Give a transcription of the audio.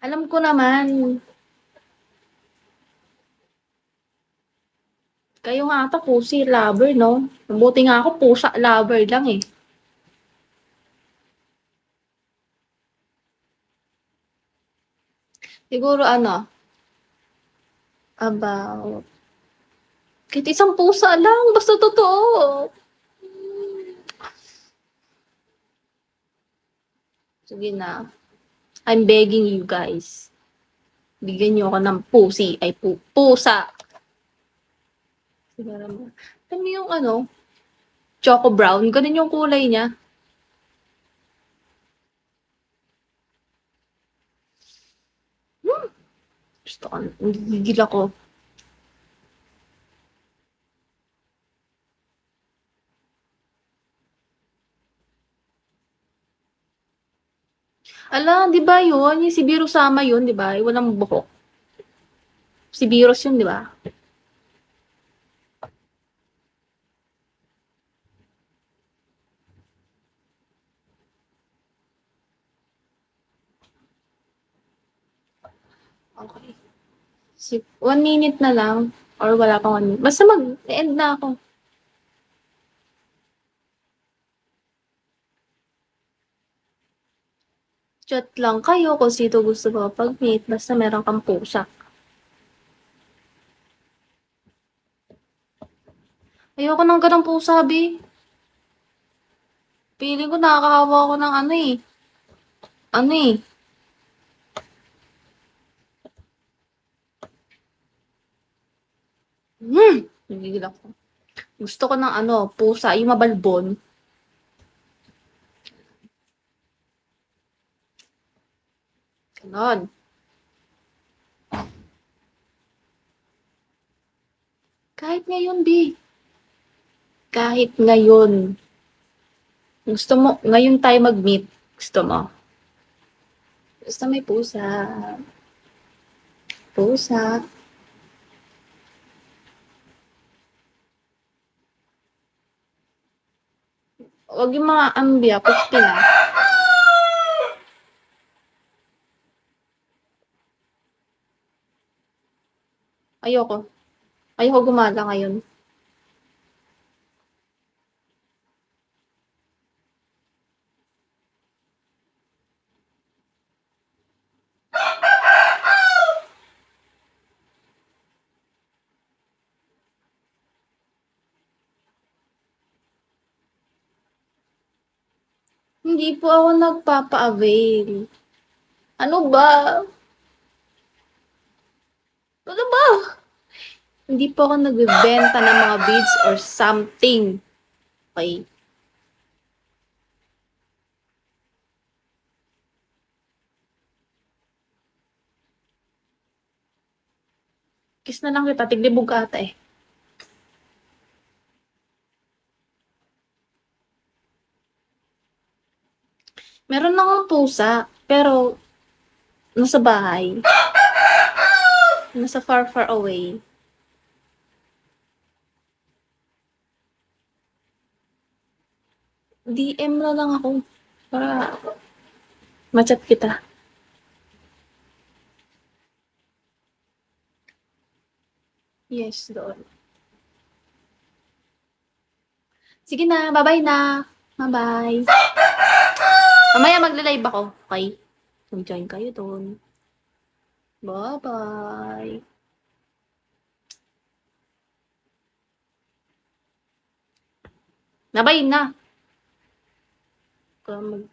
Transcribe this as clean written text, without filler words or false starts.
Alam ko naman. Kayo nga ata pusi lover, no? Mabuti nga ako pusa lover lang eh. Siguro ano, about kahit isang pusa lang, basta totoo. Sige na. I'm begging you guys. Bigyan niyo ako ng pusi, ay pusa. Siguro mo. Alam yung ano, choco brown, ganun yung kulay niya. Gusto ko, gigil ako. Ala, di ba yun? Yung si Biro Sama yun, di ba? Yung walang buhok. Si Biros yun, di ba? Okay. 1 minute na lang. Or wala pang 1 minute. Basta mag-end na ako. Chat lang kayo kung sino gusto mo pag-meet. Basta meron kang pusa. Ayoko ng ganang pusa, Bi. Feeling ko nakakahawa ako ng ano eh. Ano eh. Nagigil ako. Gusto ko ng ano, pusa, yung mabalbon. Ganon. Kahit ngayon, Bi. Kahit ngayon. Gusto mo, ngayon tayo mag-meet. Gusto mo? Gusto may pusa. Pusa. Huwag yung mga ambya, pusti na. Ayoko. Ayoko gumala ngayon. Hindi po ako nagpapa-avail. Ano ba? Ano ba? Hindi po ako nagbebenta ng mga beads or something. Okay? Kiss na lang kita. Tiglibog ka ata eh. Meron akong pusa, pero nasa bahay. Nasa far, far away. DM na lang ako para ma-chat kita. Yes, doon. Sige na, bye-bye na. Bye-bye. Mamaya magla-live ako, okay? Mag-join kayo doon. Bye-bye. Bye-bye na. Mag